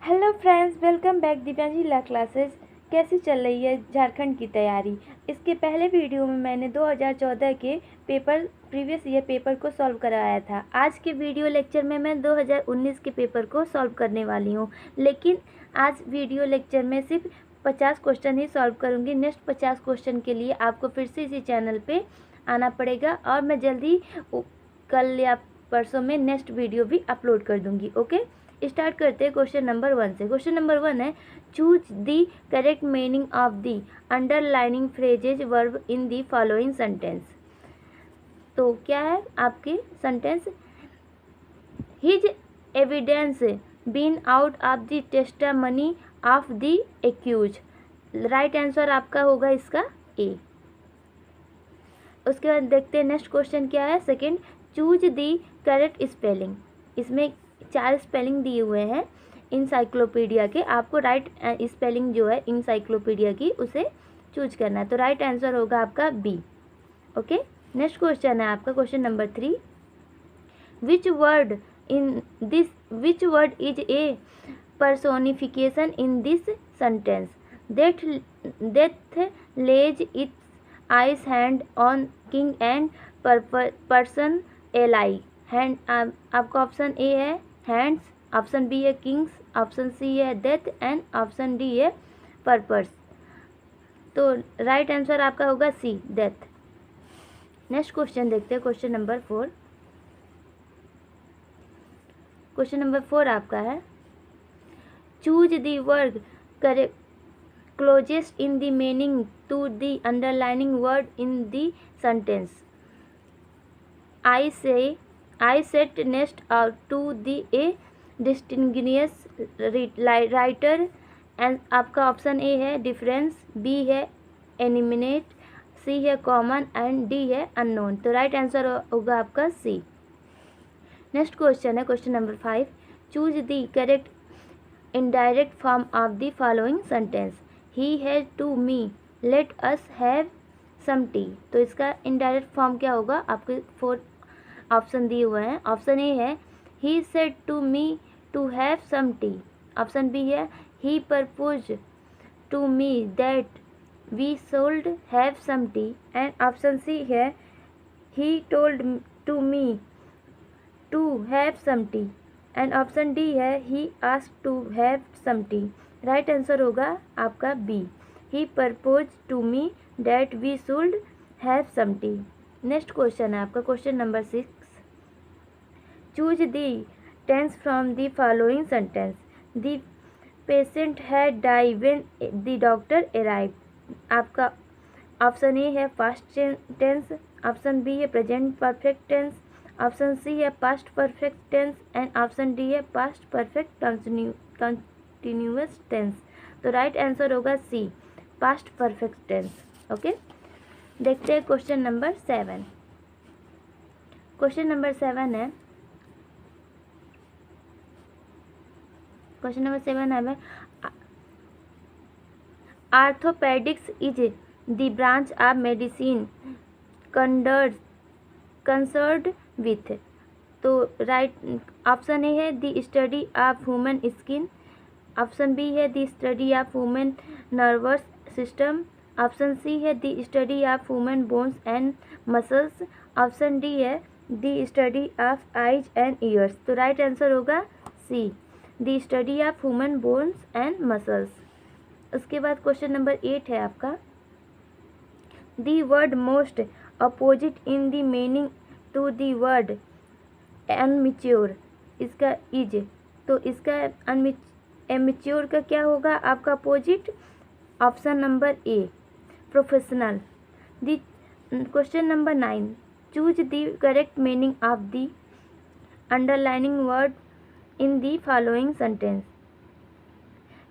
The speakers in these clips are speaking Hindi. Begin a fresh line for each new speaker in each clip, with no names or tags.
Hello friends, welcome back Divyanshi ला क्लासेस। कैसी चल रही है झारखंड की तैयारी। इसके पहले वीडियो में मैंने 2014 के प्रीवियस ईयर पेपर को सॉल्व कराया था। आज के वीडियो लेक्चर में मैं 2019 के पेपर को सॉल्व करने वाली हूँ, लेकिन आज वीडियो लेक्चर में सिर्फ 50 क्वेश्चन ही सॉल्व करूँगी। नेक्स्ट 50 क्वेश्चन के लिए आपको फिर से इसी चैनल पर आना पड़ेगा और मैं जल्दी कल या परसों में नेक्स्ट वीडियो भी अपलोड कर दूँगी। ओके, स्टार्ट करते हैं क्वेश्चन नंबर 1 से। क्वेश्चन नंबर 1 है, choose the correct meaning of the underlining phrases verb in the following sentence. तो क्या है आपके sentence? His evidence been out of the testimony of the accuse. Right answer आपका होगा इसका ए। उसके बाद देखते हैं नेक्स्ट क्वेश्चन क्या है। Second, choose the correct spelling. इसमें 4 स्पेलिंग दिए हुए हैं इंसाइक्लोपीडिया के। आपको राइट स्पेलिंग जो है इंसाइक्लोपीडिया की उसे चूज करना है। तो राइट आंसर होगा आपका बी। ओके, नेक्स्ट क्वेश्चन है आपका question number 3। Which word is a personification in this sentence? Death lays its eyes hand on king and person ally. Hand आपका ऑप्शन ए है हैंड्स, ऑप्शन बी है किंग्स, ऑप्शन सी है डेथ एंड ऑप्शन डी है पर्पस। तो राइट आंसर आपका होगा सी, डेथ। नेक्स्ट क्वेश्चन देखते हैं क्वेश्चन नंबर 4। क्वेश्चन नंबर 4 आपका है, choose the word correct closest in the meaning to the underlining word in the sentence. I sat next to a distinguished writer and आपका ऑप्शन ए है डिफरेंस, बी है एनिमिनेट, सी है कॉमन एंड डी है अननोन। तो राइट आंसर होगा आपका सी। नेक्स्ट क्वेश्चन है question number 5। Choose the correct indirect form of the following sentence. He has to me, let us have some T. तो इसका इनडायरेक्ट फॉर्म क्या होगा? आपके 4 ऑप्शन दिए हुए हैं। ऑप्शन ए है he said to me to have some tea, option B है he propose to me that we should have some tea and option C है he told to me to have some tea and option D है he asked to have some tea. Right answer होगा आपका B, he propose to me that we should have some tea. Next question है आपका question number 6। Choose the tense from the following sentence. The patient had die when the doctor arrive. आपका ऑप्शन ए है पास्ट टेंस, ऑप्शन बी है present perfect tense, option C है past perfect tense and option D है पास्ट परफेक्ट कंटिन्यूअस टेंस। तो राइट आंसर होगा C, past perfect tense. Okay, देखते हैं क्वेश्चन नंबर 7। क्वेश्चन नंबर 7 है, क्वेश्चन नंबर 7 है orthopaedics is the branch of medicine concerned with. तो राइट ऑप्शन ए है the study of human skin, option B है the study of human nervous system, option C है the study of human bones and muscles, option D है the study of eyes and ears. तो राइट आंसर होगा C, the study of human bones and muscles. उसके बाद क्वेश्चन नंबर 8 है आपका, the word most opposite in the meaning to the word immature. इसका इज, तो इसका अनमेच्योर का क्या होगा आपका अपोजिट? Option number A professional. The question number 9, choose the correct meaning of the underlining word in the following sentence.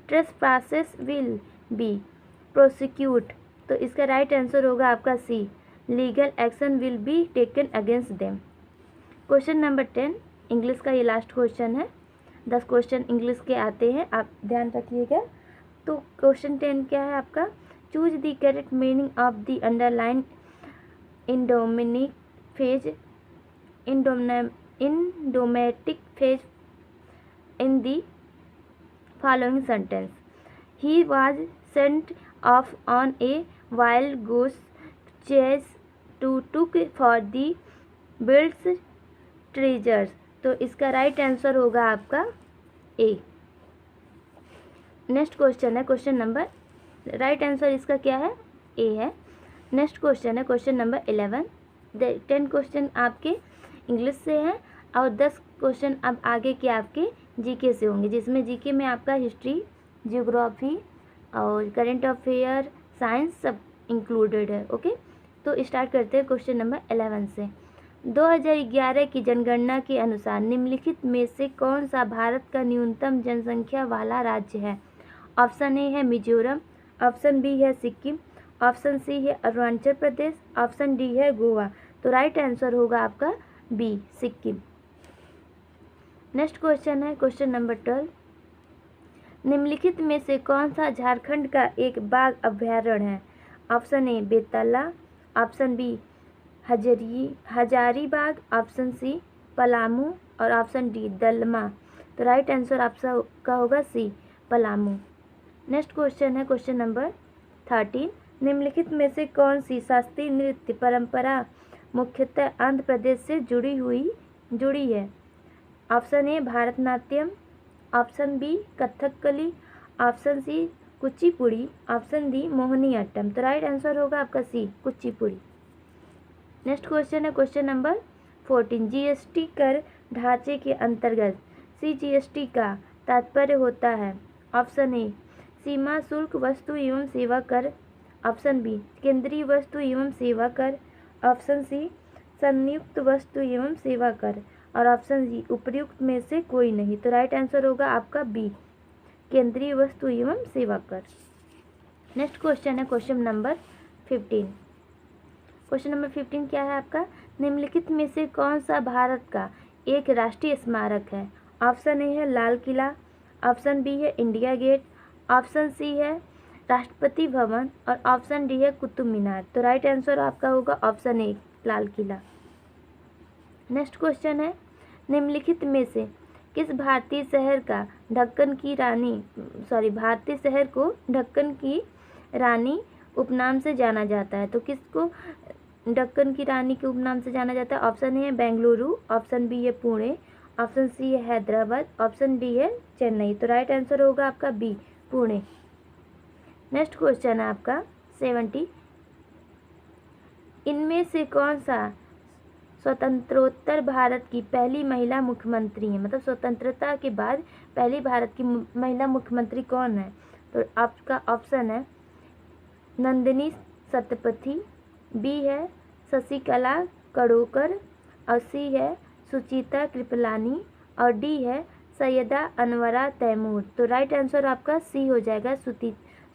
Trespassers will be prosecute. तो इसका राइट आंसर होगा आपका C, legal action will be taken against them. Question number 10 English का ये लास्ट क्वेश्चन है। 10 क्वेश्चन इंग्लिश के आते हैं, आप ध्यान रखिएगा। तो क्वेश्चन 10 क्या है आपका? Choose the correct meaning of the underline idiomatic phrase idiomatic phrase in the following sentence. He was sent off on a wild goose chase to look for the Bill's treasures. तो इसका राइट आंसर होगा आपका ए। नेक्स्ट क्वेश्चन है क्वेश्चन नंबर, राइट आंसर इसका क्या है, ए है। नेक्स्ट क्वेश्चन है क्वेश्चन नंबर 11। 10 क्वेश्चन आपके इंग्लिश से हैं और 10 क्वेश्चन अब आगे के आपके जीके से होंगे, जिसमें जीके में आपका हिस्ट्री, जियोग्राफी और करंट अफेयर, साइंस सब इंक्लूडेड है। ओके, तो स्टार्ट करते हैं क्वेश्चन नंबर 11 से। 2011 की जनगणना के अनुसार निम्नलिखित में से कौन सा भारत का न्यूनतम जनसंख्या वाला राज्य है? ऑप्शन ए है मिजोरम, ऑप्शन बी है सिक्किम, ऑप्शन सी है अरुणाचल प्रदेश, ऑप्शन डी है गोवा। तो राइट आंसर होगा आपका बी, सिक्किम। नेक्स्ट क्वेश्चन है क्वेश्चन नंबर 12। निम्नलिखित में से कौन सा झारखंड का एक बाघ अभयारण्य है? Option A Betla, option B Hazaribagh, option C Palamu और ऑप्शन डी दलमा। तो राइट आंसर आपका होगा सी, पलामू। नेक्स्ट क्वेश्चन है क्वेश्चन नंबर 13। निम्नलिखित में से कौन सी शास्त्रीय नृत्य परंपरा मुख्यतः आंध्र प्रदेश से जुड़ी है? Option A Bharatanatyam, option B Kathakali, option C Kuchipudi, option D Mohiniyattam. तो राइट आंसर होगा आपका सी, कुचिपुड़ी। नेक्स्ट क्वेश्चन है क्वेश्चन नंबर 14। जीएसटी कर ढांचे के अंतर्गत सीजीएसटी का तात्पर्य होता है? ऑप्शन ए सीमा शुल्क वस्तु एवं सेवा कर, ऑप्शन बी केंद्रीय वस्तु एवं सेवा कर, ऑप्शन सी संयुक्त वस्तु एवं सेवा कर और ऑप्शन डी उपयुक्त में से कोई नहीं। तो राइट आंसर होगा आपका बी, केंद्रीय वस्तु एवं सेवा कर। नेक्स्ट क्वेश्चन है क्वेश्चन नंबर 15। क्वेश्चन नंबर 15 क्या है आपका? निम्नलिखित में से कौन सा भारत का एक राष्ट्रीय स्मारक है? ऑप्शन ए है लाल किला, ऑप्शन बी है इंडिया गेट, ऑप्शन सी है राष्ट्रपति भवन और ऑप्शन डी है कुतुब मीनार। तो राइट आंसर आपका होगा option A, Lal Qila. Next question है निम्नलिखित में से किस भारतीय शहर को ढक्कन की रानी उपनाम से जाना जाता है? तो किसको ढक्कन की रानी के उपनाम से जाना जाता है? ऑप्शन ए है बेंगलुरु, ऑप्शन बी है पुणे, ऑप्शन सी है हैदराबाद, ऑप्शन डी है चेन्नई। तो राइट आंसर होगा आपका बी, पुणे। नेक्स्ट क्वेश्चन है आपका 70। इनमें से कौन सा स्वतंत्रोत्तर भारत की पहली महिला मुख्यमंत्री है? मतलब स्वतंत्रता के बाद पहली भारत की महिला मुख्यमंत्री कौन है? तो आपका ऑप्शन है नंदिनी सतपथी, बी है शशिकला कड़ोकर और सी है सुचिता कृपलानी और डी है सैयदा अनवरा तैमूर। तो राइट आंसर आपका सी हो जाएगा,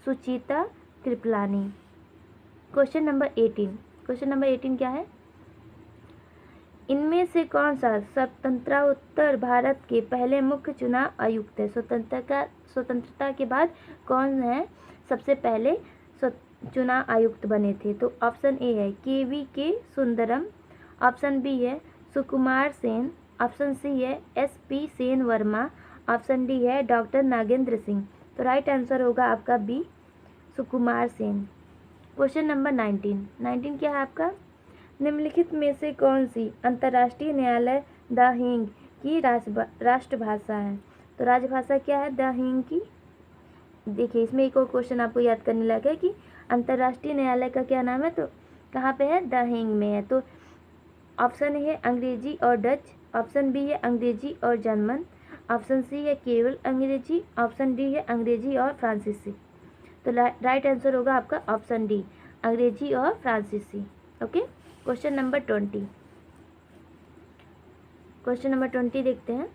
Suchita Kripalani. Question number 18। Question number 18 क्या है? इनमें से कौन सा स्वतंत्रोत्तर भारत के पहले मुख्य चुनाव आयुक्त है? स्वतंत्रता के बाद कौन है सबसे पहले चुनाव आयुक्त बने थे? तो ऑप्शन ए है के सुंदरम, ऑप्शन बी है सुकुमार सेन, ऑप्शन सी है SP Sen Verma, option D है डॉक्टर नागेंद्र सिंह। तो राइट आंसर होगा आपका B, Sukumar Sen. Question number 19 क्या है आपका? निम्नलिखित में से कौन सी अंतर्राष्ट्रीय न्यायालय द हेग की राष्ट्रभाषा है? तो राजभाषा क्या है द हेग की? देखिए इसमें एक और क्वेश्चन आपको याद करने लगा कि अंतर्राष्ट्रीय न्यायालय का क्या नाम है, तो कहाँ पे है? द हेग में है। तो ऑप्शन ए है अंग्रेजी और डच, ऑप्शन बी है अंग्रेजी और जर्मन, ऑप्शन सी है केवल अंग्रेजी, ऑप्शन डी है अंग्रेजी और फ्रांसीसी। तो राइट आंसर होगा आपका ऑप्शन डी, अंग्रेजी और फ्रांसीसी। Okay, question number 20। Question number 20 देखते हैं।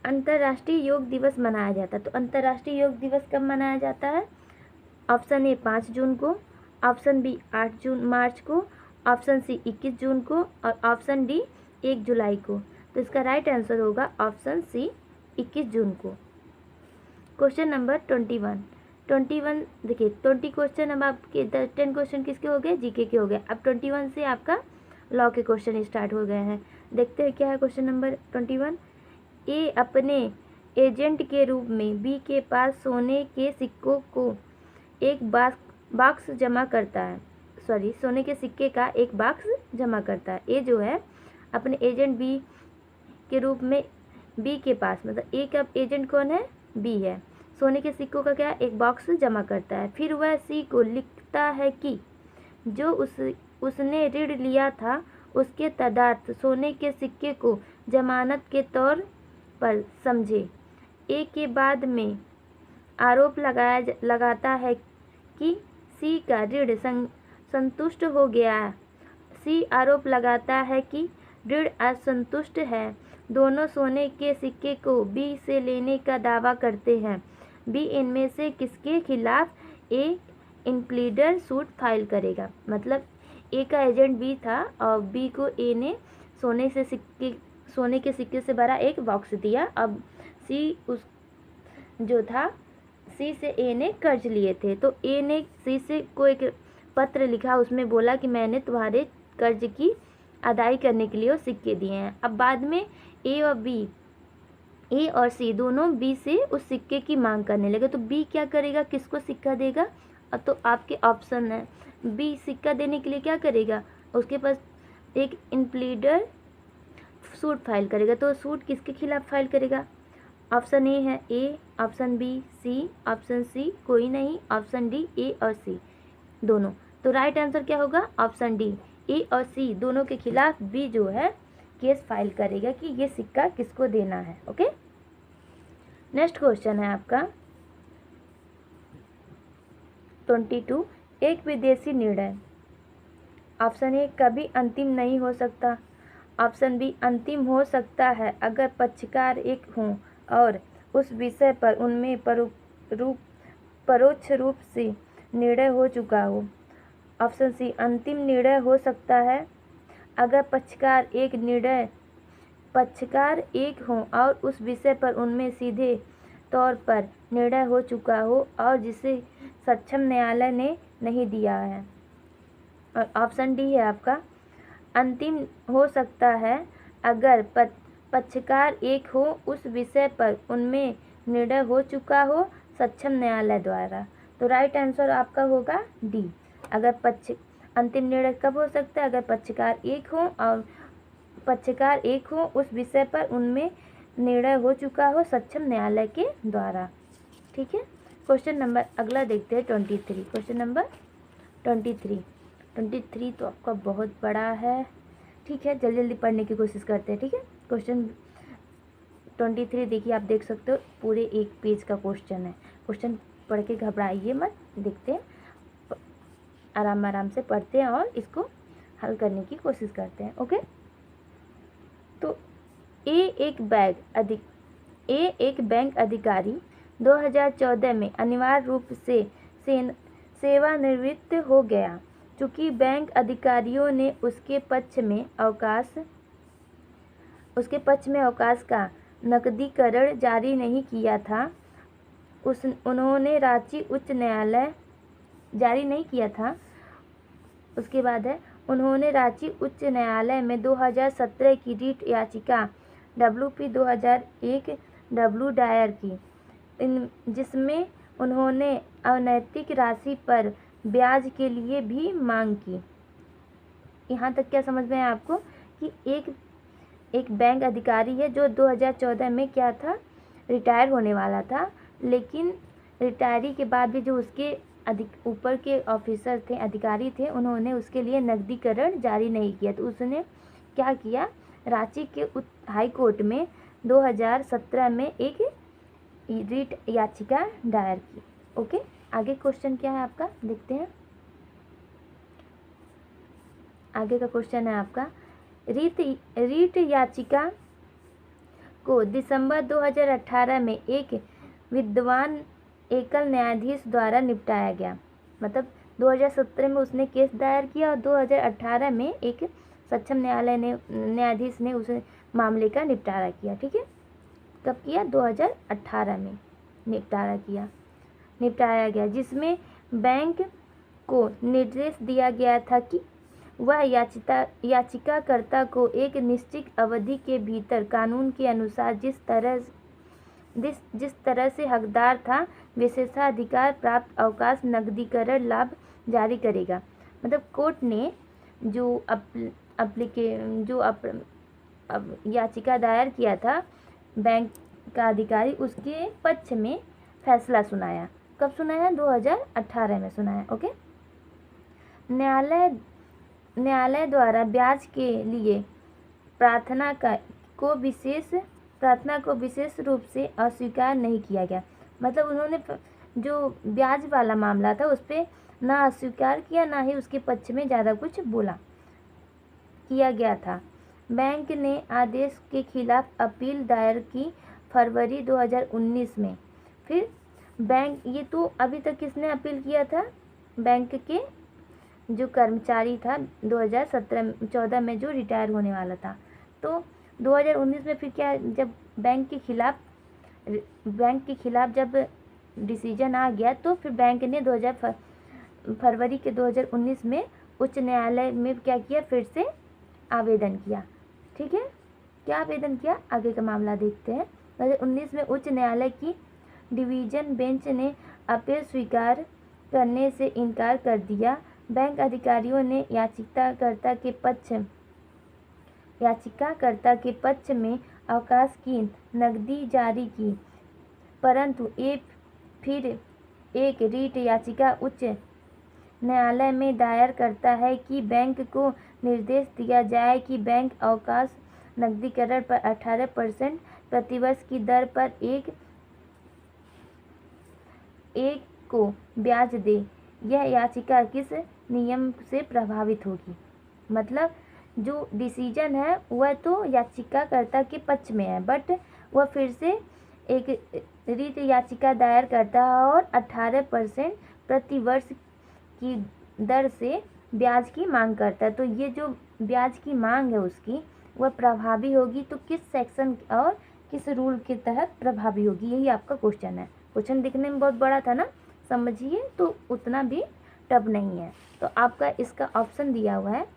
अंतर्राष्ट्रीय योग दिवस मनाया जाता है, तो अंतर्राष्ट्रीय योग दिवस कब मनाया जाता है? ऑप्शन ए 5 जून को, ऑप्शन बी 8 मार्च को, ऑप्शन सी 21 जून को और ऑप्शन डी 1 जुलाई को। तो इसका राइट आंसर होगा ऑप्शन सी 21 जून को। क्वेश्चन नंबर 21 देखिए 20 क्वेश्चन अब आपके 10 क्वेश्चन किसके हो गए? जीके के हो गए। अब 21 से आपका लॉ के क्वेश्चन स्टार्ट हो गए हैं। देखते हैं क्या है क्वेश्चन नंबर 21। ए अपने एजेंट के रूप में बी के पास सोने के सिक्कों को एक बॉक्स जमा करता है, सोने के सिक्के का एक बॉक्स जमा करता है। ए जो है अपने एजेंट बी के रूप में बी के पास, मतलब ए का एजेंट कौन है, बी है, सोने के सिक्कों का क्या एक बॉक्स जमा करता है। फिर वह सी को लिखता है कि जो उसने ऋण लिया था उसके तदार्थ सोने के सिक्के को जमानत के तौर पर समझे। ए के बाद में आरोप लगाता है कि सी का ऋण संतुष्ट हो गया। सी आरोप लगाता है कि ऋण असंतुष्ट है। दोनों सोने के सिक्के को बी से लेने का दावा करते हैं। बी इनमें से किसके खिलाफ ए इम्प्लीडर सूट फाइल करेगा। मतलब ए का एजेंट बी था और बी को ए ने सोने के सिक्के से भरा एक बॉक्स दिया। अब सी उस जो था सी से ए ने कर्ज लिए थे, तो ए ने सी से को एक पत्र लिखा, उसमें बोला कि मैंने तुम्हारे कर्ज की अदाई करने के लिए वो सिक्के दिए हैं। अब बाद में ए और सी दोनों बी से उस सिक्के की मांग करने लगे, तो बी क्या करेगा, किसको सिक्का देगा। तो आपके ऑप्शन है बी सिक्का देने के लिए क्या करेगा, उसके पास एक इम्प्लीडर सूट फाइल करेगा। तो सूट किसके खिलाफ फाइल करेगा, ऑप्शन ए है A, option B C, option C कोई नहीं, ऑप्शन डी ए और सी दोनों। तो राइट आंसर क्या होगा, ऑप्शन डी, ए और सी दोनों के खिलाफ बी जो है केस फाइल करेगा कि ये सिक्का किसको देना है। ओके, नेक्स्ट क्वेश्चन है आपका 22। एक विदेशी निर्णय, ऑप्शन ए कभी अंतिम नहीं हो सकता, ऑप्शन बी अंतिम हो सकता है अगर पक्षकार एक हों और उस विषय पर उनमें परोक्ष रूप से निर्णय हो चुका हो, ऑप्शन सी अंतिम निर्णय हो सकता है अगर पक्षकार एक हों और उस विषय पर उनमें सीधे तौर पर निर्णय हो चुका हो और जिसे सक्षम न्यायालय ने नहीं दिया है। और ऑप्शन डी है आपका अंतिम हो सकता है अगर पक्षकार एक हो उस विषय पर उनमें निर्णय हो चुका हो सक्षम न्यायालय द्वारा। तो राइट आंसर आपका होगा डी, अगर अंतिम निर्णय कब हो सकता है, अगर पक्षकार एक हो उस विषय पर उनमें निर्णय हो चुका हो सक्षम न्यायालय के द्वारा। ठीक है, क्वेश्चन नंबर अगला देखते हैं 23। क्वेश्चन नंबर 23 तो आपका बहुत बड़ा है। ठीक है, जल्दी जल्दी पढ़ने की कोशिश करते हैं। ठीक है, क्वेश्चन 23 देखिए, आप देख सकते हो पूरे एक पेज का क्वेश्चन है। क्वेश्चन पढ़ के घबराइए मत, देखते हैं आराम से पढ़ते हैं और इसको हल करने की कोशिश करते हैं। ओके, तो ए एक बैंक अधिकारी 2014 में अनिवार्य रूप से सेवानिवृत्त हो गया। चूँकि बैंक अधिकारियों ने उसके पक्ष में अवकाश का नकदीकरण जारी नहीं किया था, उन्होंने रांची उच्च न्यायालय जारी नहीं किया था। उसके बाद है उन्होंने रांची उच्च न्यायालय में 2017 की रीट याचिका WP 2001 W दायर की, जिसमें उन्होंने अनैतिक राशि पर ब्याज के लिए भी मांग की। यहाँ तक क्या समझ में है आपको कि एक बैंक अधिकारी है जो 2014 में क्या था, रिटायर होने वाला था, लेकिन रिटायरी के बाद भी जो उसके ऊपर के ऑफिसर थे, अधिकारी थे, उन्होंने उसके लिए नकदीकरण जारी नहीं किया। तो उसने क्या किया, रांची के हाई कोर्ट में 2017 में एक रीट याचिका दायर की। ओके, आगे क्वेश्चन क्या है आपका, देखते हैं। आगे का क्वेश्चन है आपका रीट याचिका को दिसंबर 2018 में एक विद्वान एकल न्यायाधीश द्वारा निपटाया गया। मतलब 2017 में उसने केस दायर किया और 2018 में एक सक्षम न्यायाधीश ने उस मामले का निपटारा किया। ठीक है, कब किया, 2018 में निपटाया गया, जिसमें बैंक को निर्देश दिया गया था कि वह याचिकाकर्ता को एक निश्चित अवधि के भीतर कानून के अनुसार जिस तरह जिस तरह से हकदार था विशेषाधिकार प्राप्त अवकाश नकदीकरण लाभ जारी करेगा। मतलब कोर्ट ने जो याचिका दायर किया था बैंक का अधिकारी, उसके पक्ष में फैसला सुनाया। कब सुनाया? 2018 में सुनाया। ओके। न्यायालय द्वारा ब्याज के लिए प्रार्थना को विशेष रूप से अस्वीकार नहीं किया गया। मतलब उन्होंने जो ब्याज वाला मामला था उस पर ना अस्वीकार किया, ना ही उसके पक्ष में ज़्यादा कुछ किया गया था। बैंक ने आदेश के खिलाफ अपील दायर की फरवरी 2019 में। फिर बैंक, ये तो अभी तक किसने अपील किया था? बैंक के जो कर्मचारी था 2014 में जो रिटायर होने वाला था। तो 2019 में फिर क्या, जब बैंक के खिलाफ जब डिसीजन आ गया तो फिर बैंक ने फरवरी के 2019 में उच्च न्यायालय में क्या किया? फिर से आवेदन किया। ठीक है, क्या आवेदन किया? आगे का मामला देखते हैं। 2019 में उच्च न्यायालय की डिवीजन बेंच ने अपील स्वीकार करने से इनकार कर दिया। बैंक अधिकारियों ने याचिकाकर्ता के पक्ष में अवकाश की नकदी जारी की, परंतु फिर एक रीट याचिका उच्च न्यायालय में दायर करता है कि बैंक को निर्देश दिया जाए कि बैंक अवकाश नकदीकरण पर 18% प्रतिवर्ष की दर पर एक को ब्याज दे। यह याचिका किस नियम से प्रभावित होगी? मतलब जो डिसीजन है वह तो याचिकाकर्ता के पक्ष में है, बट वह फिर से एक रीट याचिका दायर करता है और 18% प्रतिवर्ष की दर से ब्याज की मांग करता है। तो ये जो ब्याज की मांग है उसकी वह प्रभावी होगी तो किस सेक्शन और किस रूल के तहत प्रभावी होगी? यही आपका क्वेश्चन है। क्वेश्चन दिखने में बहुत बड़ा था ना, समझिए तो उतना भी टफ नहीं है। तो आपका इसका ऑप्शन दिया हुआ है।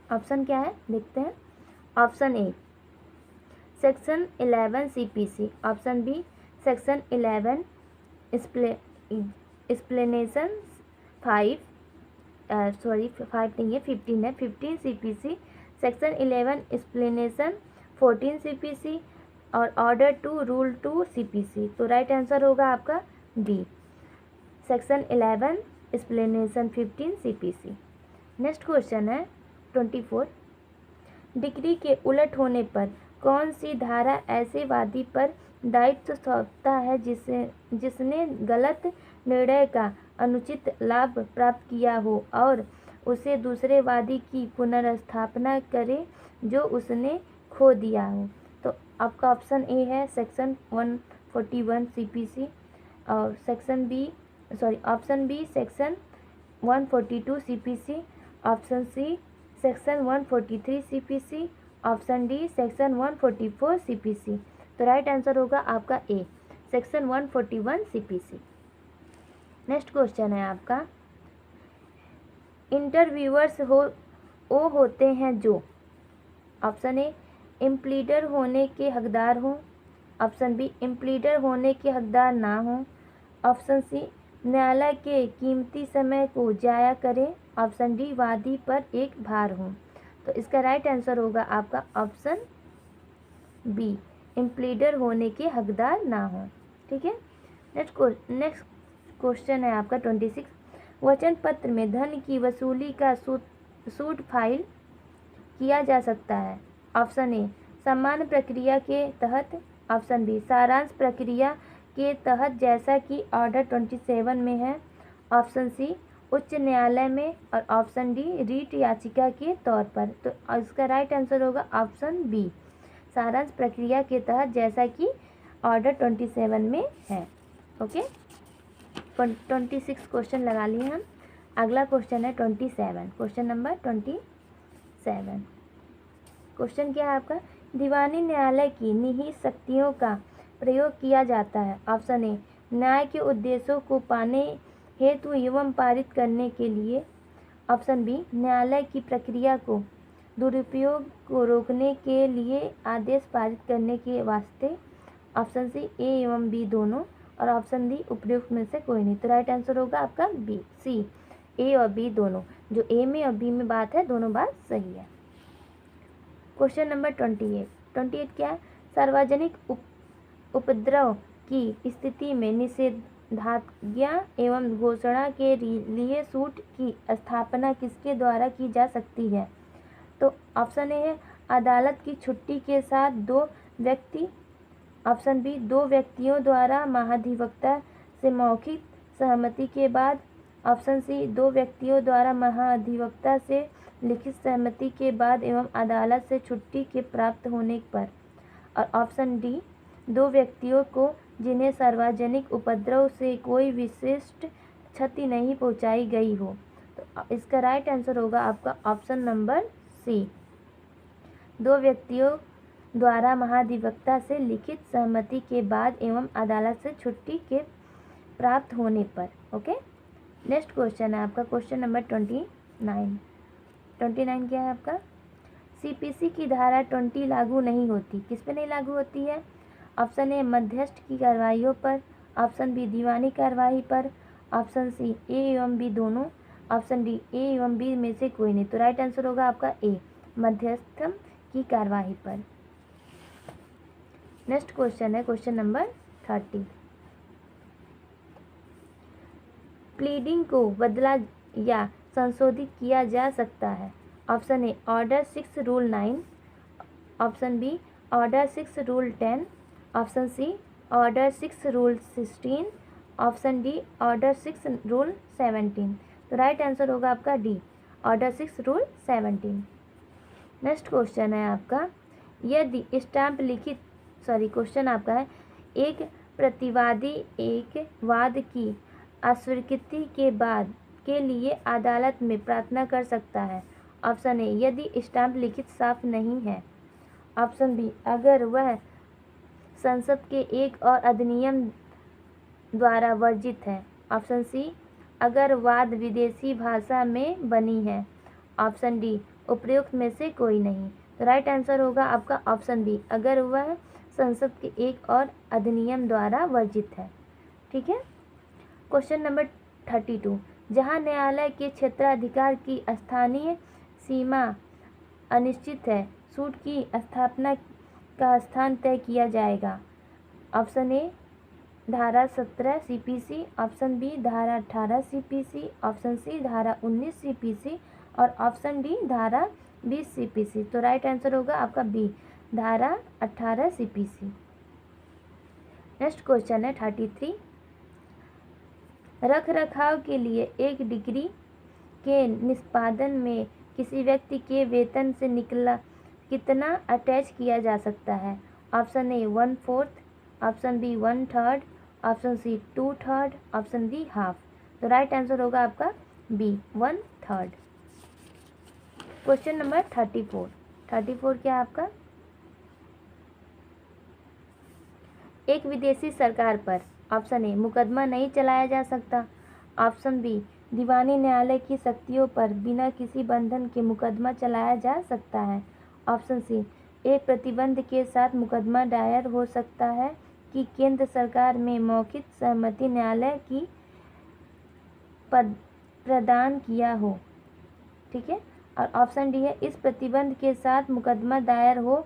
ऑप्शन क्या है देखते हैं। Option A section 11 CPC, option B section 11 explanation 5 नहीं है 15 है 15 CPC, सेक्शन 11 एक्सप्लेनेशन 14 CPC और ऑर्डर 2 रूल 2 CPC। तो राइट आंसर होगा आपका D, section 11 explanation 15 CPC। Next question है 24। डिक्री के उलट होने पर कौन सी धारा ऐसे वादी पर दायित्व सौंपता है जिसने गलत निर्णय का अनुचित लाभ प्राप्त किया हो और उसे दूसरे वादी की पुनर्स्थापना करे जो उसने खो दिया हो? तो आपका ऑप्शन ए है सेक्शन 141 CPC और option B section 142 CPC, option C section 143 CPC, option D section 144 CPC। तो राइट आंसर होगा आपका A, section 141 CPC। Next question है आपका, इंटरव्यूअर्स होते हैं जो ऑप्शन ए इम्प्लीडर होने के हकदार हों, ऑप्शन बी इम्प्लीडर होने के हकदार ना हों, ऑप्शन सी न्यायालय के कीमती समय को जाया करें, ऑप्शन डी वादी पर एक भार हो। तो इसका राइट आंसर होगा आपका ऑप्शन बी, इम्प्लीडर होने के हकदार ना हो। ठीक है, नेक्स्ट क्वेश्चन है आपका 26। वचन पत्र में धन की वसूली का सूट फाइल किया जा सकता है। ऑप्शन ए सामान्य प्रक्रिया के तहत, ऑप्शन बी सारांश प्रक्रिया के तहत जैसा कि ऑर्डर 27 में है, ऑप्शन सी उच्च न्यायालय में और ऑप्शन डी रीट याचिका के तौर पर। तो इसका राइट आंसर होगा ऑप्शन बी, सारांश प्रक्रिया के तहत जैसा कि ऑर्डर 27 में है। ओके, 26 क्वेश्चन लगा लिए हम। अगला क्वेश्चन है 27, क्वेश्चन नंबर 27। क्वेश्चन क्या है आपका, दीवानी न्यायालय की निहित शक्तियों का प्रयोग किया जाता है। ऑप्शन ए न्याय के उद्देश्यों को पाने हेतु एवं पारित करने के लिए, ऑप्शन बी न्यायालय की प्रक्रिया को दुरुपयोग को रोकने के लिए आदेश पारित करने के वास्ते, ऑप्शन सी ए एवं बी दोनों, और ऑप्शन डी उपयुक्त में से कोई नहीं। तो राइट आंसर होगा आपका बी, सी, ए और बी दोनों। जो ए में और बी में बात है दोनों बात सही है। क्वेश्चन नंबर 28 क्या है? सार्वजनिक उपद्रव की स्थिति में निषेधाज्ञा एवं घोषणा के लिए सूट की स्थापना किसके द्वारा की जा सकती है? तो ऑप्शन ए है अदालत की छुट्टी के साथ दो व्यक्ति, ऑप्शन बी दो व्यक्तियों द्वारा महाधिवक्ता से मौखिक सहमति के बाद, ऑप्शन सी दो व्यक्तियों द्वारा महाधिवक्ता से लिखित सहमति के बाद एवं अदालत से छुट्टी के प्राप्त होने पर, और ऑप्शन डी दो व्यक्तियों को जिन्हें सार्वजनिक उपद्रव से कोई विशिष्ट क्षति नहीं पहुंचाई गई हो। तो इसका राइट आंसर होगा आपका ऑप्शन नंबर सी, दो व्यक्तियों द्वारा महाधिवक्ता से लिखित सहमति के बाद एवं अदालत से छुट्टी के प्राप्त होने पर। ओके, नेक्स्ट क्वेश्चन है आपका क्वेश्चन नंबर 29 क्या है आपका? सीपीसी की धारा 20 लागू नहीं होती, किस पे नहीं लागू होती है? ऑप्शन ए मध्यस्थ की कार्रवाइयों पर, ऑप्शन बी दीवानी कार्रवाई पर, ऑप्शन सी ए एवं बी दोनों, ऑप्शन डी ए एवं बी में से कोई नहीं। तो राइट आंसर होगा आपका ए, मध्यस्थ की कार्रवाई पर। नेक्स्ट क्वेश्चन है क्वेश्चन नंबर 30। प्लीडिंग को बदला या संशोधित किया जा सकता है। Option A order 6 rule 9, option B order 6 rule 10, option C order 6 rule 16, option D order 6 rule 17। तो राइट आंसर होगा आपका D, order 6 rule 17। Next question है आपका, यदि स्टाम्प लिखित क्वेश्चन आपका है, एक प्रतिवादी एक वाद की अस्वीकृति के लिए अदालत में प्रार्थना कर सकता है। ऑप्शन ए यदि स्टाम्प लिखित साफ नहीं है, ऑप्शन बी अगर वह संसद के एक और अधिनियम द्वारा वर्जित है, ऑप्शन सी अगर वाद विदेशी भाषा में बनी है, ऑप्शन डी उपयुक्त में से कोई नहीं। तो राइट आंसर होगा आपका ऑप्शन बी, अगर वह संसद के एक और अधिनियम द्वारा वर्जित है। ठीक है, क्वेश्चन नंबर 32, जहां न्यायालय के क्षेत्राधिकार की स्थानीय सीमा अनिश्चित है, सूट की स्थापना का स्थान तय किया जाएगा। ऑप्शन ए धारा 17 सीपीसी, ऑप्शन बी धारा 18 सीपीसी, ऑप्शन सी धारा 19 सीपीसी और ऑप्शन डी धारा 20 सीपीसी। तो राइट आंसर होगा आपका बी, धारा 18 सीपीसी। नेक्स्ट क्वेश्चन है 33, रख रखाव के लिए एक डिग्री के निष्पादन में किसी व्यक्ति के वेतन से निकला कितना अटैच किया जा सकता है। Option A 1/4, option B 1/3, option C 2/3, option D half. तो राइट आंसर होगा आपका बी 1/3। क्वेश्चन नंबर 34 क्या है आपका, एक विदेशी सरकार पर ऑप्शन ए मुकदमा नहीं चलाया जा सकता, ऑप्शन बी दीवानी न्यायालय की शक्तियों पर बिना किसी बंधन के मुकदमा चलाया जा सकता है, ऑप्शन सी एक प्रतिबंध के साथ मुकदमा दायर हो सकता है कि केंद्र सरकार में मौखिक सहमति न्यायालय की प्रदान किया हो। ठीक है, और ऑप्शन डी है इस प्रतिबंध के साथ मुकदमा दायर हो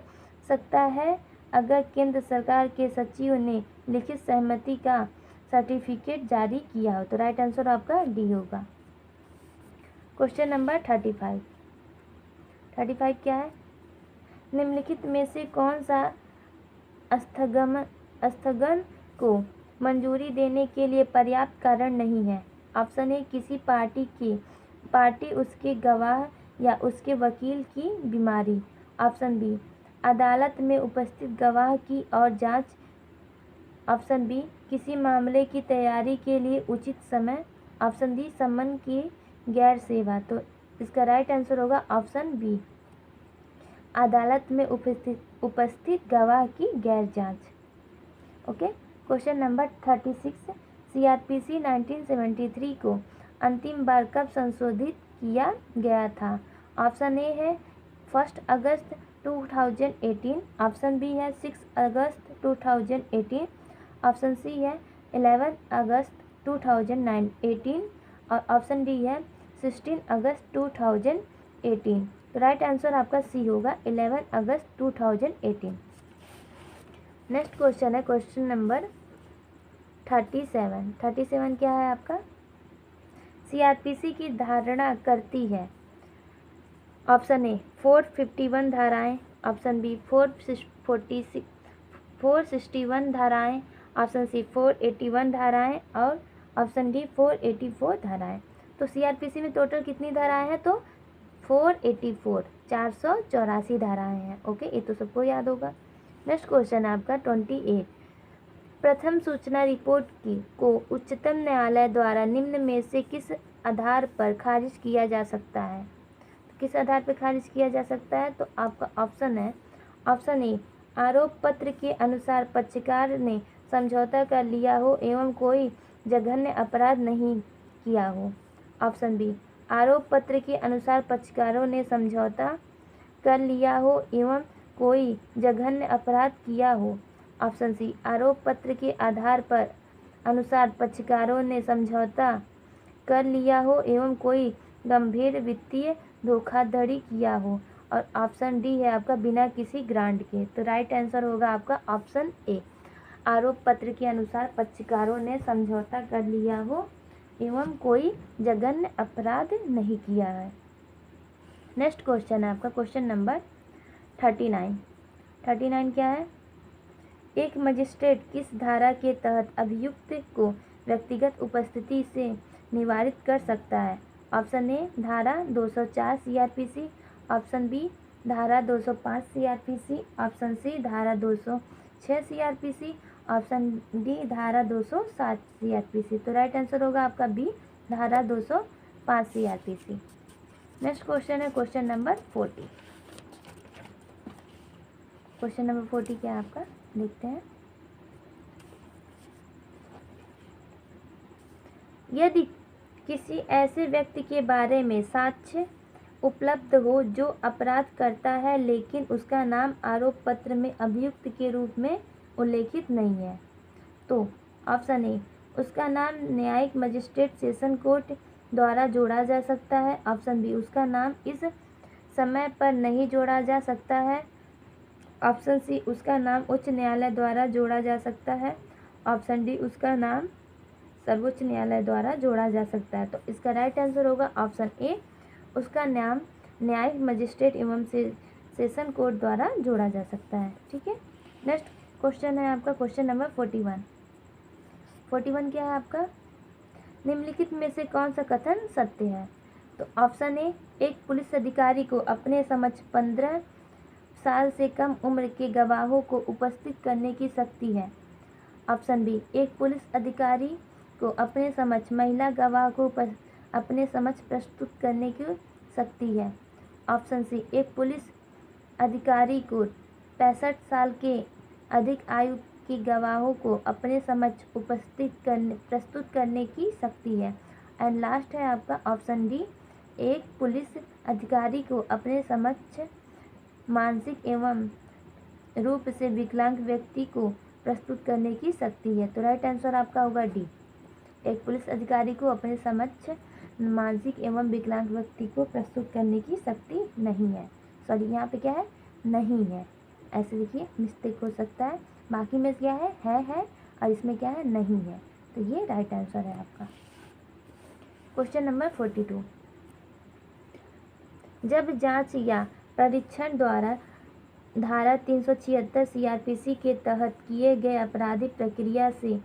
सकता है अगर केंद्र सरकार के सचिव ने लिखित सहमति का सर्टिफिकेट जारी किया हो। तो राइट आंसर आपका डी होगा। क्वेश्चन नंबर 35 क्या है, निम्नलिखित में से कौन सा स्थगन को मंजूरी देने के लिए पर्याप्त कारण नहीं है। ऑप्शन ए किसी पार्टी उसके गवाह या उसके वकील की बीमारी, ऑप्शन बी अदालत में उपस्थित गवाह की और जांच, ऑप्शन बी किसी मामले की तैयारी के लिए उचित समय, ऑप्शन डी सम्मन की गैर सेवा। तो इसका राइट आंसर होगा ऑप्शन बी अदालत में उपस्थित गवाह की गैर जांच। ओके, क्वेश्चन नंबर 36, सीआरपीसी 1973 को अंतिम बार कब संशोधित किया गया था। ऑप्शन ए है 1 अगस्त 2018, ऑप्शन बी है 6 अगस्त 2018। ऑप्शन सी है 11 अगस्त 2018 और ऑप्शन डी है 16 अगस्त 2018। तो राइट आंसर आपका सी होगा 11 अगस्त 2018। नेक्स्ट क्वेश्चन है क्वेश्चन नंबर 37। 37 क्या है आपका? सीआरपीसी की धारणा करती है। ऑप्शन ए 451 धाराएं, ऑप्शन बी 461 धाराएं, ऑप्शन सी 481 धाराएं और ऑप्शन डी 484 धाराएं। तो सीआरपीसी में टोटल कितनी धाराएं हैं? तो 484, 484 धाराएं हैं। ओके, ये तो सबको याद होगा। नेक्स्ट क्वेश्चन है आपका 28। प्रथम सूचना रिपोर्ट को उच्चतम न्यायालय द्वारा निम्न में से किस आधार पर खारिज किया जा सकता है? तो किस आधार पर खारिज किया जा सकता है? तो आपका ऑप्शन है ऑप्शन ए आरोप पत्र के अनुसार पक्षकार ने समझौता कर लिया हो एवं कोई जघन्य अपराध नहीं किया हो। ऑप्शन बी आरोप पत्र के अनुसार पक्षकारों ने समझौता कर लिया हो एवं कोई जघन्य अपराध किया हो। ऑप्शन सी आरोप पत्र के आधार पर अनुसार पक्षकारों ने समझौता कर लिया हो एवं कोई गंभीर वित्तीय धोखाधड़ी किया हो। और ऑप्शन डी है आपका बिना किसी ग्रांट के। तो राइट आंसर होगा आपका ऑप्शन ए आरोप पत्र के अनुसार पक्षकारों ने समझौता कर लिया हो एवं कोई जघन्य अपराध नहीं किया है। नेक्स्ट क्वेश्चन है आपका क्वेश्चन नंबर 39। 39 क्या है? एक मजिस्ट्रेट किस धारा के तहत अभियुक्त को व्यक्तिगत उपस्थिति से निवारित कर सकता है? ऑप्शन ए धारा 204 सीआरपीसी, ऑप्शन बी धारा 205 सीआरपीसी, ऑप्शन सी धारा 206 सीआरपीसी, ऑप्शन डी धारा 207 सीआरपीसी। तो राइट आंसर होगा आपका बी धारा 205 सीआरपीसी। नेक्स्ट क्वेश्चन है क्वेश्चन नंबर 40। क्वेश्चन नंबर 40 क्या है आपका? देखते हैं। यदि किसी ऐसे व्यक्ति के बारे में साक्ष्य उपलब्ध हो जो अपराध करता है लेकिन उसका नाम आरोप पत्र में अभियुक्त के रूप में उल्लेखित नहीं है, तो ऑप्शन ए उसका नाम न्यायिक मजिस्ट्रेट सेशन कोर्ट द्वारा जोड़ा जा सकता है, ऑप्शन बी उसका नाम इस समय पर नहीं जोड़ा जा सकता है, ऑप्शन सी उसका नाम उच्च न्यायालय द्वारा जोड़ा जा सकता है, ऑप्शन डी उसका नाम सर्वोच्च न्यायालय द्वारा जोड़ा जा सकता है। तो इसका राइट आंसर होगा ऑप्शन ए उसका नाम न्यायिक मजिस्ट्रेट एवं सेशन कोर्ट द्वारा जोड़ा जा सकता है। ठीक है। नेक्स्ट क्वेश्चन है आपका क्वेश्चन नंबर 41। 41 क्या है आपका? निम्नलिखित में से कौन सा कथन सत्य है? तो ऑप्शन ए एक पुलिस अधिकारी को अपने समक्ष 15 साल से कम उम्र के गवाहों को उपस्थित करने की शक्ति है। ऑप्शन बी एक पुलिस अधिकारी को अपने समक्ष महिला गवाह को अपने समक्ष प्रस्तुत करने की शक्ति है। ऑप्शन सी एक पुलिस अधिकारी को 65 साल के अधिक आयु के गवाहों को अपने समक्ष प्रस्तुत करने की शक्ति है। एंड लास्ट है आपका ऑप्शन डी एक पुलिस अधिकारी को अपने समक्ष मानसिक एवं रूप से विकलांग व्यक्ति को प्रस्तुत करने की शक्ति है। तो राइट आंसर आपका होगा डी एक पुलिस अधिकारी को अपने समक्ष मानसिक एवं विकलांग व्यक्ति को प्रस्तुत करने की शक्ति नहीं है। सॉरी यहाँ पे क्या है? नहीं है। ऐसे देखिए मिस्टेक हो सकता है, बाकी में क्या है और इसमें क्या है? नहीं है। तो ये राइट आंसर है आपका। Question number 42। जब जांच या परीक्षण द्वारा धारा 376 सीआरपीसी के तहत किए गए आपराधिक प्रक्रिया से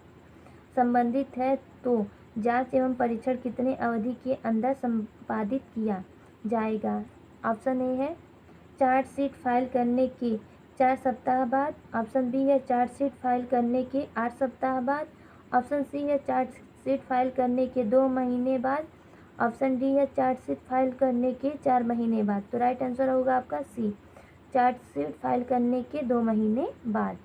संबंधित है तो जांच एवं परीक्षण कितने अवधि के अंदर संपादित किया जाएगा? ऑप्शन ए है चार्जशीट फाइल करने के 4 सप्ताह बाद, ऑप्शन बी है चार्जशीट फाइल करने के 8 सप्ताह बाद, ऑप्शन सी है चार्जशीट फाइल करने के 2 महीने बाद, ऑप्शन डी है चार्जशीट फाइल करने के 4 महीने बाद। तो राइट आंसर होगा आपका सी चार्जशीट फाइल करने के 2 महीने बाद।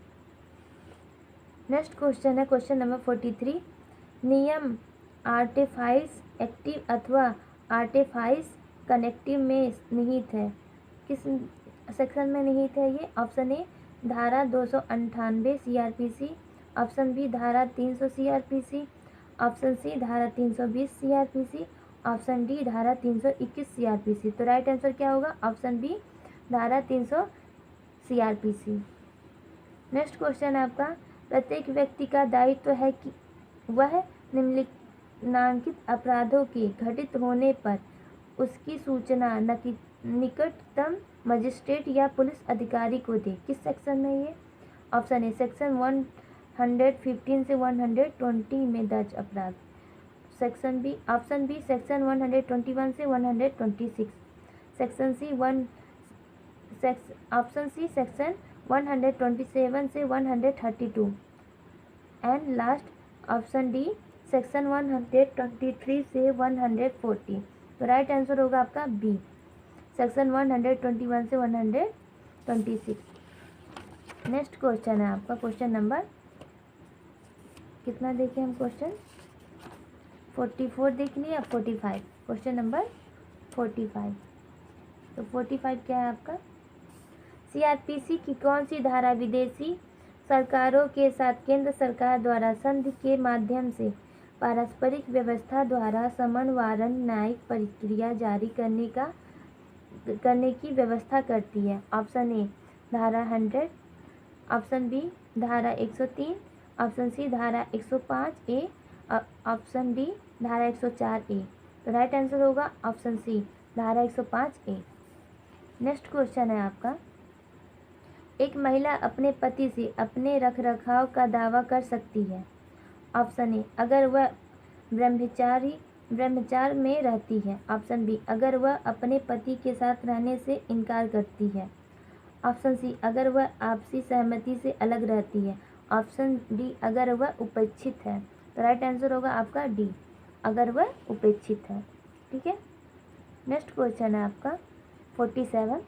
नेक्स्ट क्वेश्चन है क्वेश्चन नंबर 43। नियम आर्टिफाइस एक्टिव अथवा आर्टिफाइस कनेक्टिव में निहित है। किस सेक्शन में निहित है ये? ऑप्शन ए धारा 298 CRPC, ऑप्शन बी धारा 300 CRPC, ऑप्शन सी धारा 320 CRPC, ऑप्शन डी धारा 321 CRPC। तो राइट आंसर क्या होगा? ऑप्शन बी धारा 300 CRPC। नेक्स्ट क्वेश्चन है आपका, प्रत्येक व्यक्ति का दायित्व है कि वह निम्नलिखित अपराधों के घटित होने पर उसकी सूचना निकटतम मजिस्ट्रेट या पुलिस अधिकारी को दे। किस सेक्शन में ये? ऑप्शन ए सेक्शन 115 से 120 में दर्ज अपराध, section B option B section 121 से 126, section C option C section 127 से 132 and last option D section 123 से 140। तो राइट आंसर होगा आपका बी सेक्शन 121 से 126। नेक्स्ट क्वेश्चन है आपका क्वेश्चन नंबर कितना देखें हम? क्वेश्चन 44 देख लिए, अब 45 क्वेश्चन नंबर 45। तो 45 क्या है आपका? CRPC की कौन सी धारा विदेशी सरकारों के साथ केंद्र सरकार द्वारा संधि के माध्यम से पारस्परिक व्यवस्था द्वारा समन्वयन न्यायिक प्रक्रिया जारी करने की व्यवस्था करती है? ऑप्शन ए धारा 100, ऑप्शन बी धारा 103, ऑप्शन सी धारा 105 ए, ऑप्शन डी धारा 104 ए। तो राइट आंसर होगा ऑप्शन सी धारा 105 ए। नेक्स्ट क्वेश्चन है आपका, एक महिला अपने पति से अपने रखरखाव का दावा कर सकती है? ऑप्शन ए अगर वह ब्रह्मचार में रहती है, ऑप्शन बी अगर वह अपने पति के साथ रहने से इनकार करती है, ऑप्शन सी अगर वह आपसी सहमति से अलग रहती है, ऑप्शन डी अगर वह उपेक्षित है। तो राइट आंसर होगा आपका डी अगर वह उपेक्षित है। ठीक है। नेक्स्ट क्वेश्चन है आपका 47,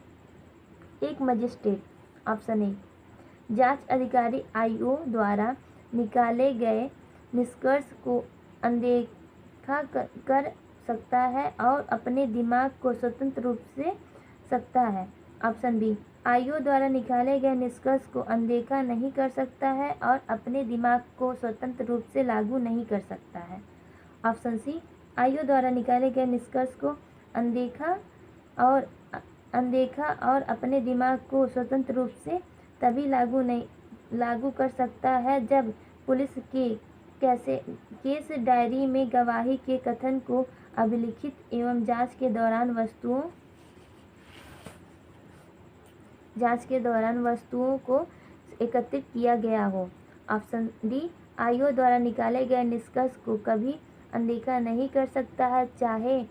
एक मजिस्ट्रेट ऑप्शन ए जांच अधिकारी IO द्वारा निकाले गए निष्कर्ष को अनदेखा कर सकता है और अपने दिमाग को स्वतंत्र रूप से सकता है। ऑप्शन बी IO द्वारा निकाले गए निष्कर्ष को अनदेखा नहीं कर सकता है और अपने दिमाग को स्वतंत्र रूप से लागू नहीं कर सकता है। ऑप्शन सी IO द्वारा निकाले गए निष्कर्ष को अनदेखा और अपने दिमाग को स्वतंत्र रूप से तभी लागू कर सकता है जब पुलिस के केस डायरी में गवाही के कथन को अभिलिखित एवं जांच के दौरान वस्तुओं को एकत्रित किया गया हो। ऑप्शन डी IO द्वारा निकाले गए निष्कर्ष को कभी अनदेखा नहीं कर सकता है, चाहे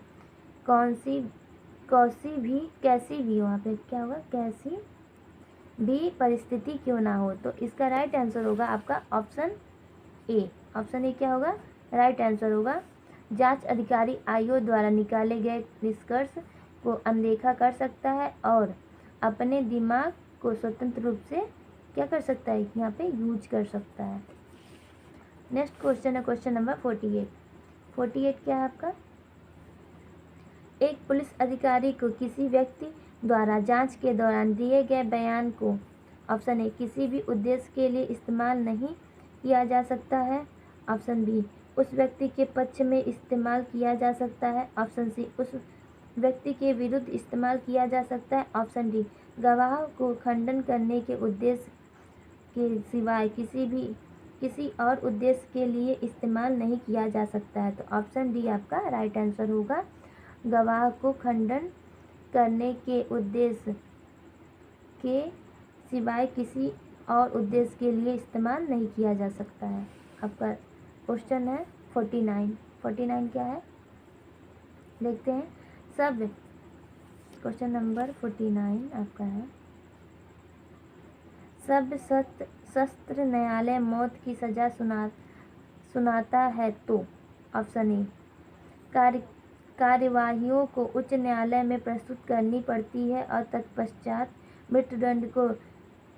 कैसी भी वहाँ पे क्या होगा कैसी भी परिस्थिति क्यों ना हो। तो इसका राइट आंसर होगा आपका ऑप्शन ए। ऑप्शन ए क्या होगा? राइट आंसर होगा जांच अधिकारी IO द्वारा निकाले गए निष्कर्ष को अनदेखा कर सकता है और अपने दिमाग को स्वतंत्र रूप से क्या कर सकता है, यहाँ पे यूज कर सकता है। नेक्स्ट क्वेश्चन है क्वेश्चन नंबर 48। 48 क्या है आपका? एक पुलिस अधिकारी को किसी व्यक्ति द्वारा जांच के दौरान दिए गए बयान को ऑप्शन ए किसी भी उद्देश्य के लिए इस्तेमाल नहीं किया जा सकता है, ऑप्शन बी उस व्यक्ति के पक्ष में इस्तेमाल किया जा सकता है, ऑप्शन सी उस व्यक्ति के विरुद्ध इस्तेमाल किया जा सकता है, ऑप्शन डी गवाह को खंडन करने के उद्देश्य के सिवाय किसी और उद्देश्य के लिए इस्तेमाल नहीं किया जा सकता है। तो ऑप्शन डी आपका राइट आंसर होगा, गवाह को खंडन करने के उद्देश्य के सिवाय किसी और उद्देश्य के लिए इस्तेमाल नहीं किया जा सकता है। आपका क्वेश्चन है 49। 49 क्या है देखते हैं सब। क्वेश्चन नंबर 49 आपका है, सब शस्त्र न्यायालय मौत की सजा सुनाता है तो ऑप्शन ए कार्यवाहियों को उच्च न्यायालय में प्रस्तुत करनी पड़ती है और तत्पश्चात मृत्युदंड को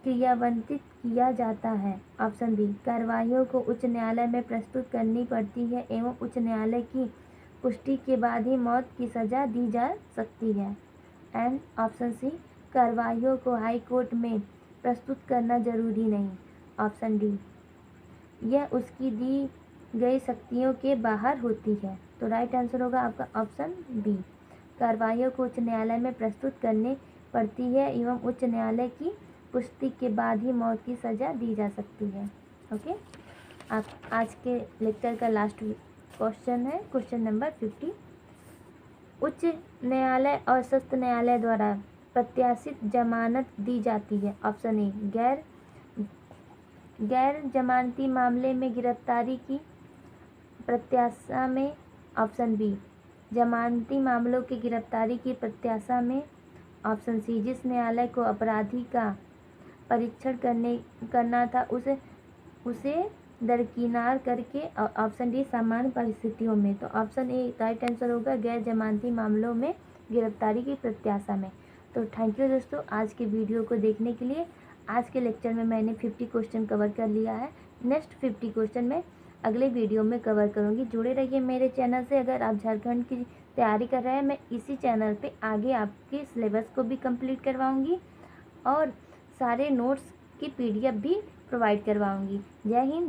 क्रियान्वित किया जाता है, ऑप्शन बी कार्यवाहियों को उच्च न्यायालय में प्रस्तुत करनी पड़ती है एवं उच्च न्यायालय की पुष्टि के बाद ही मौत की सजा दी जा सकती है, एंड ऑप्शन सी कार्यवाहियों को हाई कोर्ट में प्रस्तुत करना जरूरी नहीं। ऑप्शन डी, यह उसकी दी गई शक्तियों के बाहर होती है। तो राइट आंसर होगा आपका ऑप्शन बी, कार्रवाइयों को उच्च न्यायालय में प्रस्तुत करनी पड़ती है एवं उच्च न्यायालय की पुष्टि के बाद ही मौत की सज़ा दी जा सकती है। ओके, आप आज के लेक्चर का लास्ट क्वेश्चन है क्वेश्चन नंबर 50। उच्च न्यायालय और सत्र न्यायालय द्वारा प्रत्याशित जमानत दी जाती है। ऑप्शन ए, गैर जमानती मामले में गिरफ्तारी की प्रत्याशा में। ऑप्शन बी, जमानती मामलों की गिरफ्तारी की प्रत्याशा में। ऑप्शन सी, जिस न्यायालय को अपराधी का परीक्षण करना था उसे दरकिनार करके। और ऑप्शन डी, सामान्य परिस्थितियों में। तो ऑप्शन ए राइट आंसर होगा, गैर जमानती मामलों में गिरफ्तारी की प्रत्याशा में। तो थैंक यू दोस्तों आज के वीडियो को देखने के लिए। आज के लेक्चर में मैंने 50 क्वेश्चन कवर कर लिया है। नेक्स्ट 50 क्वेश्चन मैं अगले वीडियो में कवर करूँगी। जुड़े रहिए मेरे चैनल से। अगर आप झारखंड की तैयारी कर रहे हैं, मैं इसी चैनल पे आगे आपके सिलेबस को भी कंप्लीट करवाऊँगी और सारे नोट्स की PDF भी प्रोवाइड करवाऊँगी। जय हिंद।